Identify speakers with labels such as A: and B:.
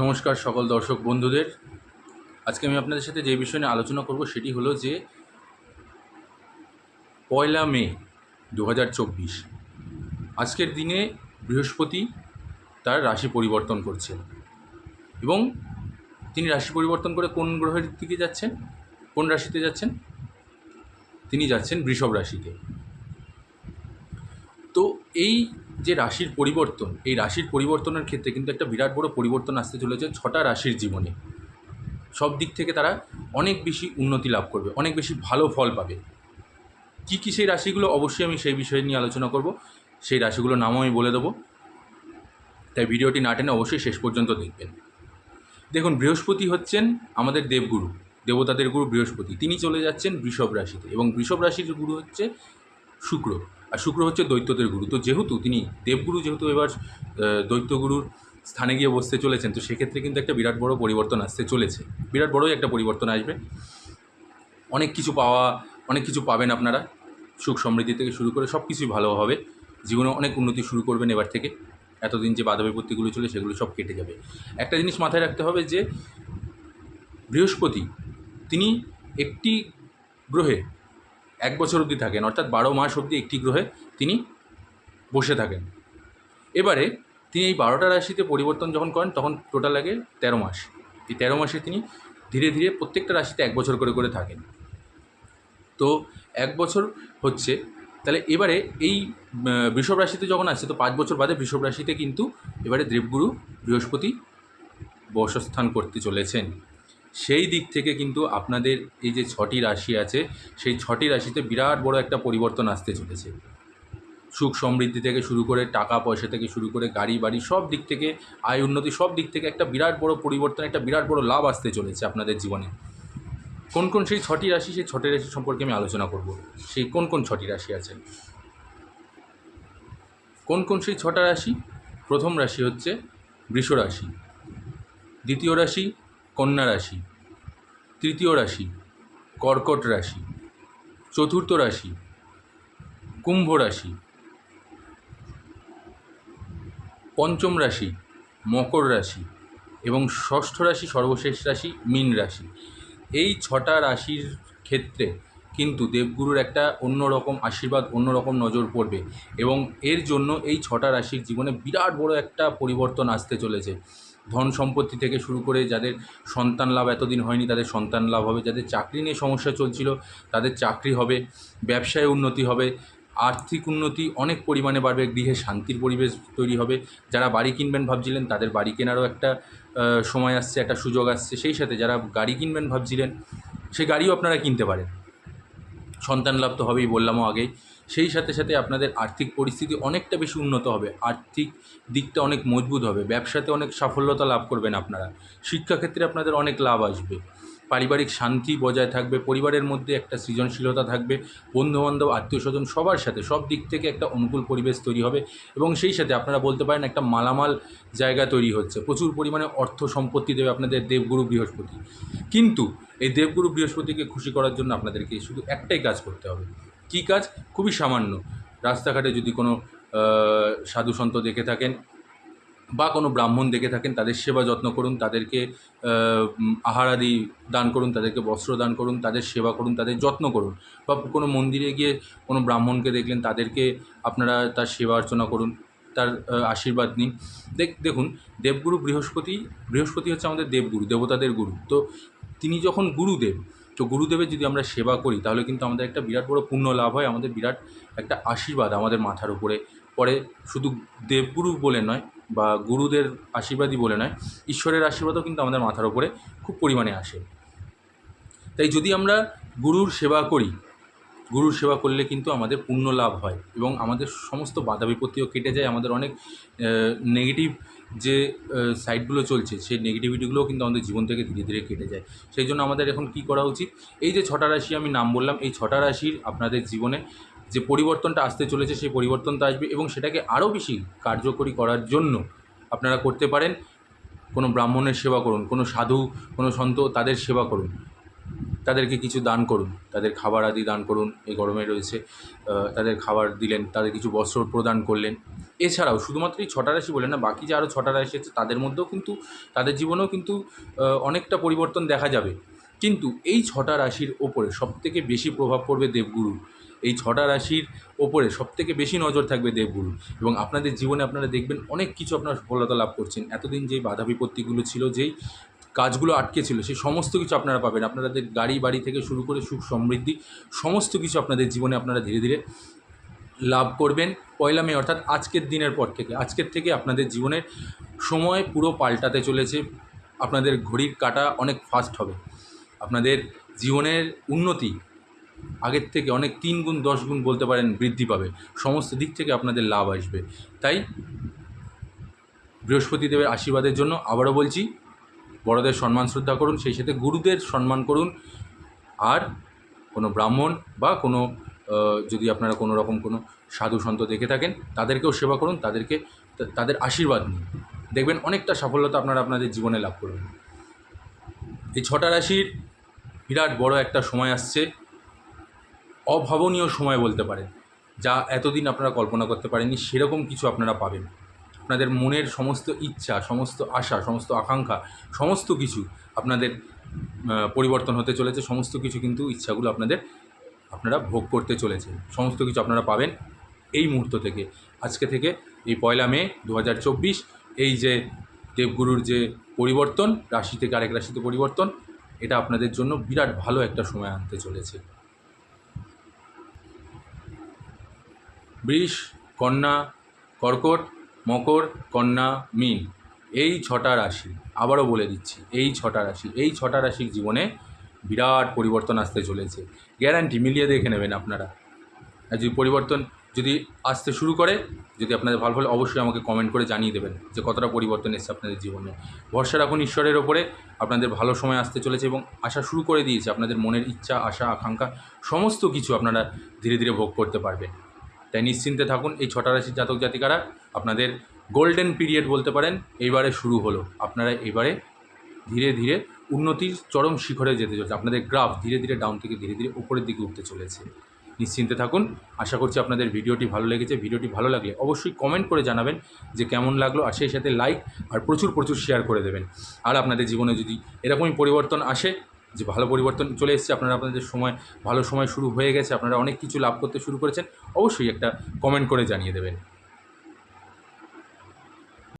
A: নমস্কার সকল দর্শক বন্ধুদের। আজকে আমি আপনাদের সাথে যে বিষয় নিয়ে আলোচনা করব সেটি হলো যে 1 মে 2024 আজকের দিনে বৃহস্পতি তার রাশি পরিবর্তন করছেন এবং তিনি রাশি পরিবর্তন করে কোন গ্রহের দিকে যাচ্ছেন, কোন রাশিতে যাচ্ছেন? তিনি যাচ্ছেন বৃষভ রাশিতে। তো এই যে রাশির পরিবর্তন, এই রাশির পরিবর্তনের ক্ষেত্রে কিন্তু একটা বিরাট বড় পরিবর্তন আসতে চলেছে 6টা রাশির জীবনে। সব দিক থেকে তারা অনেক বেশি উন্নতি লাভ করবে, অনেক বেশি ভালো ফল পাবে। কী কী সেই রাশিগুলো, অবশ্যই আমি সেই বিষয় নিয়ে আলোচনা করব। সেই রাশিগুলোর নামও আমি বলে দেবো, তাই ভিডিওটি না টেনে অবশ্যই শেষ পর্যন্ত দেখবেন। দেখুন, বৃহস্পতি হচ্ছেন আমাদের দেবগুরু, দেবতাদের গুরু বৃহস্পতি। তিনি চলে যাচ্ছেন বৃষভ রাশিতে এবং বৃষভ রাশির গুরু হচ্ছে শুক্র, আর শুক্র হচ্ছে দৈত্যদের গুরু। তো যেহেতু তিনি দেবগুরু, যেহেতু এবার দৈত্যগুরুর স্থানে গিয়ে বসতে চলেছেন, তো সেক্ষেত্রে কিন্তু একটা বিরাট বড় পরিবর্তন আসতে চলেছে। বিরাট বড়ই একটা পরিবর্তন আসবে। অনেক কিছু পাবেন আপনারা। সুখ সমৃদ্ধি থেকে শুরু করে সব কিছুই ভালো হবে। জীবনে অনেক উন্নতি শুরু করবেন এবার থেকে। এতদিন যে বাধা বিপত্তিগুলো ছিল সেগুলো সব কেটে যাবে। একটা জিনিস মাথায় রাখতে হবে যে বৃহস্পতি তিনি একটি গ্রহে 1 বছর অবধি থাকেন, অর্থাৎ 12 মাস অবধি একটি গ্রহে তিনি বসে থাকেন। এবারে তিনি এই 12টা রাশিতে পরিবর্তন যখন করেন তখন টোটাল লাগে 13 মাস। এই 13 মাসে তিনি ধীরে ধীরে প্রত্যেকটা রাশিতে 1 বছর করে থাকেন। তো 1 বছর হচ্ছে, তাহলে এবারে এই বৃষভ রাশিতে যখন আসছে, তো 5 বছর বাদে বৃষভ রাশিতে কিন্তু এবারে দেবগুরু বৃহস্পতি বর্ষস্থান করতে চলেছেন। সেই দিক থেকে কিন্তু আপনাদের এই যে 6টি রাশি আছে, সেই 6টি রাশিতে বিরাট বড় একটা পরিবর্তন আসতে চলেছে। সুখ সমৃদ্ধি থেকে শুরু করে, টাকা পয়সা থেকে শুরু করে, গাড়ি বাড়ি সব দিক থেকে, আয় উন্নতি সব দিক থেকে একটা বিরাট বড় পরিবর্তন, একটা বিরাট বড় লাভ আসতে চলেছে আপনাদের জীবনে। কোন কোন সেই 6টি রাশি, সেই 6টি রাশি সম্পর্কে আমি আলোচনা করব। সেই কোন কোন 6টি রাশি আছে, কোন কোন সেই 6টা রাশি? প্রথম রাশি হচ্ছে বৃষ রাশি, দ্বিতীয় রাশি কন্যা রাশি, তৃতীয় রাশি কর্কট রাশি, চতুর্থ রাশি কুম্ভ রাশি, পঞ্চম রাশি মকর রাশি এবং ষষ্ঠ রাশি, সর্বশেষ রাশি মীন রাশি। এই 6টা রাশির ক্ষেত্রে কিন্তু দেবগুরুর একটা অন্যরকম আশীর্বাদ, অন্যরকম নজর পড়বে এবং এর জন্য এই 6টা রাশির জীবনে বিরাট বড় একটা পরিবর্তন আসতে চলেছে। ধন সম্পত্তি থেকে শুরু করে যাদের সন্তান লাভ এতদিন হয়নি তাদের সন্তান লাভ হবে, যাদের চাকরি নিয়ে সমস্যা চলছিল তাদের চাকরি হবে, ব্যবসায় উন্নতি হবে, আর্থিক উন্নতি অনেক পরিমাণে বাড়বে, গৃহে শান্তির পরিবেশ তৈরি হবে। যারা বাড়ি কিনবেন ভাবছিলেন তাদের বাড়ি কেনারও একটা সময় আসছে, একটা সুযোগ আসছে। সেই সাথে যারা গাড়ি কিনবেন ভাবছিলেন সেই গাড়িও আপনারা কিনতে পারেন। সন্তান লাভ তো হবেই, বললামও আগেই। সেই সাথে সাথে আপনাদের আর্থিক পরিস্থিতি অনেকটা বেশি উন্নত হবে, আর্থিক দিকটা অনেক মজবুত হবে, ব্যবসাতে অনেক সাফল্যতা লাভ করবেন আপনারা, শিক্ষাক্ষেত্রে আপনাদের অনেক লাভ আসবে, পারিবারিক শান্তি বজায় থাকবে, পরিবারের মধ্যে একটা সৃজনশীলতা থাকবে, বন্ধুবান্ধব আত্মীয় স্বজন সবার সাথে সব দিক থেকে একটা অনুকূল পরিবেশ তৈরি হবে এবং সেই সাথে আপনারা বলতে পারেন একটা মালামাল জায়গা তৈরি হচ্ছে, প্রচুর পরিমাণে অর্থ সম্পত্তি দেবে আপনাদের দেবগুরু বৃহস্পতি। কিন্তু এই দেবগুরু বৃহস্পতিকে খুশি করার জন্য আপনাদেরকে শুধু একটাই কাজ করতে হবে। কী কাজ? খুবই সামান্য। রাস্তাঘাটে যদি কোনো সাধু সন্ত দেখে থাকেন বা কোনো ব্রাহ্মণ দেখে থাকেন তাদের সেবা যত্ন করুন, তাদেরকে আহার আদি দান করুন, তাদেরকে বস্ত্র দান করুন, তাদের সেবা করুন, তাদের যত্ন করুন। বা কোনো মন্দিরে গিয়ে কোনো ব্রাহ্মণকে দেখলেন তাদেরকে আপনারা তার সেবা অর্চনা করুন, তার আশীর্বাদ নিন। দেখুন, দেবগুরু বৃহস্পতি হচ্ছে আমাদের দেবগুরু, দেবতাদের গুরু। তো তিনি যখন গুরুদেব, তো গুরুদেবের যদি আমরা সেবা করি তাহলে কিন্তু আমাদের একটা বিরাট বড় পুণ্য লাভ হয়, আমাদের বিরাট একটা আশীর্বাদ আমাদের মাথার উপরে পড়ে। শুধু দেবগুরু বলে নয় বা গুরুদের আশীর্বাদই বলে নয়, ঈশ্বরের আশীর্বাদও কিন্তু আমাদের মাথার উপরে খুব পরিমাণে আসে। তাই যদি আমরা গুরুর সেবা করি, গুরুর সেবা করলে কিন্তু আমাদের পুণ্য লাভ হয় এবং আমাদের সমস্ত বাধা বিপত্তিও কেটে যায়। আমাদের অনেক নেগেটিভ যে সাইডগুলো চলছে সেই নেগেটিভিটিগুলোও কিন্তু আমাদের জীবন থেকে ধীরে ধীরে কেটে যায়। সেই জন্য আমাদের এখন কী করা উচিত? এই যে 6টা রাশি আমি নাম বললাম, এই 6টা রাশির আপনাদের জীবনে যে পরিবর্তনটা আসতে চলেছে সেই পরিবর্তনটা আসবে এবং সেটাকে আরও বেশি কার্যকরী করার জন্য আপনারা করতে পারেন কোনো ব্রাহ্মণের সেবা করুন, কোনো সাধু, কোনো সন্ত তাদের সেবা করুন। তাদেরকে কিছু দান করুন, তাদের খাবার আদি দান করুন। এই গরমে রয়েছে, তাদের খাবার দিলেন, তাদের কিছু বস্ত্র প্রদান করলেন। এছাড়াও শুধুমাত্র এই 6টা রাশি বলে না, বাকি যে আরও 6টা রাশি আছে তাদের মধ্যেও কিন্তু, তাদের জীবনেও কিন্তু অনেকটা পরিবর্তন দেখা যাবে। কিন্তু এই 6টা রাশির ওপরে সবথেকে বেশি প্রভাব পড়বে দেবগুরুর। এই 6টা রাশির ওপরে সবথেকে বেশি নজর থাকবে দেবগুরুর, এবং আপনাদের জীবনে আপনারা দেখবেন অনেক কিছু আপনারা সফলতা লাভ করছেন। এতদিন যেই বাধা বিপত্তিগুলো ছিল, যেই কাজগুলো আটকে ছিল, সেই সমস্ত কিছু আপনারা পাবেন। আপনাদের গাড়ি বাড়ি থেকে শুরু করে সুখ সমৃদ্ধি সমস্ত কিছু আপনাদের জীবনে আপনারা ধীরে ধীরে লাভ করবেন। 1 মে অর্থাৎ আজকের দিনের পর থেকে, আজকের থেকে আপনাদের জীবনের সময় পুরো পাল্টাতে চলেছে। আপনাদের ঘড়ির কাঁটা অনেক ফাস্ট হবে। আপনাদের জীবনের উন্নতি আগের থেকে অনেক 3 গুণ 10 গুণ বলতে পারেন বৃদ্ধি পাবে। সমস্ত দিক থেকে আপনাদের লাভ আসবে। তাই বৃহস্পতিদেবের আশীর্বাদের জন্য আবারও বলছি, বড়দের সম্মান শ্রদ্ধা করুন, সেই সাথে গুরুদের সম্মান করুন। আর কোনো ব্রাহ্মণ বা কোনো যদি আপনারা কোনো রকম কোনো সাধু সন্ত দেখে থাকেন, তাদেরকেও সেবা করুন, তাদের আশীর্বাদ নিন। দেখবেন অনেকটা সাফল্যতা আপনারা আপনাদের জীবনে লাভ করবেন। এই 6টা রাশির বিরাট বড় একটা সময় আসছে, অভাবনীয় সময় বলতে পারেন, যা এতদিন আপনারা কল্পনা করতে পারেননি, সেরকম কিছু আপনারা পাবেন। আপনাদের মনের সমস্ত ইচ্ছা, সমস্ত আশা, সমস্ত আকাঙ্ক্ষা, সমস্ত কিছু আপনাদের পরিবর্তন হতে চলেছে। সমস্ত কিছু কিন্তু ইচ্ছাগুলো আপনারা ভোগ করতে চলেছেন। সমস্ত কিছু আপনারা পাবেন এই মুহূর্ত থেকে, আজকে থেকে, এই 1 মে 2024। এই যে দেবগুরুর যে পরিবর্তন, রাশি থেকে আরেক রাশিতে পরিবর্তন, এটা আপনাদের জন্য বিরাট ভালো একটা সময় আনতে চলেছে। বৃষ, কন্যা, কর্কট, মকর, কন্যা, মীন, এই 6টা রাশি, আবারও বলে দিচ্ছি, এই 6টা রাশির জীবনে বিরাট পরিবর্তন আসতে চলেছে। গ্যারান্টি, মিলিয়ে দেখে নেবেন আপনারা। আর যদি পরিবর্তন যদি আসতে শুরু করে, যদি আপনাদের ভালো হলে অবশ্যই আমাকে কমেন্ট করে জানিয়ে দেবেন যে কতটা পরিবর্তন এসেছে আপনাদের জীবনে। ভরসা রাখুন ঈশ্বরের ওপরে, আপনাদের ভালো সময় আসতে চলেছে এবং আসা শুরু করে দিয়েছে। আপনাদের মনের ইচ্ছা, আশা, আকাঙ্ক্ষা সমস্ত কিছু আপনারা ধীরে ধীরে ভোগ করতে পারবেন। তাই নিশ্চিন্তে থাকুন। এই 6টা রাশির জাতক জাতিকারা, আপনাদের গোল্ডেন পিরিয়ড বলতে পারেন এইবারে শুরু হলো। আপনারা এবারে ধীরে ধীরে উন্নতির চরম শিখরে যেতে চলেছে। আপনাদের গ্রাফ ধীরে ধীরে ডাউন থেকে ধীরে ধীরে উপরের দিকে উঠতে চলেছে। নিশ্চিন্তে থাকুন। আশা করছি আপনাদের ভিডিওটি ভালো লেগেছে। ভিডিওটি ভালো লাগলে অবশ্যই কমেন্ট করে জানাবেন যে কেমন লাগলো, আর সেই সাথে লাইক আর প্রচুর প্রচুর শেয়ার করে দেবেন। আর আপনাদের জীবনে যদি এরকমই পরিবর্তন আসে, যে ভালো পরিবর্তন চলে এসেছে, আপনাদের সময় ভালো সময় শুরু হয়ে গেছে, আপনারা অনেক কিছু লাভ করতে শুরু করেছেন, অবশ্যই একটা কমেন্ট করে জানিয়ে দেবেন।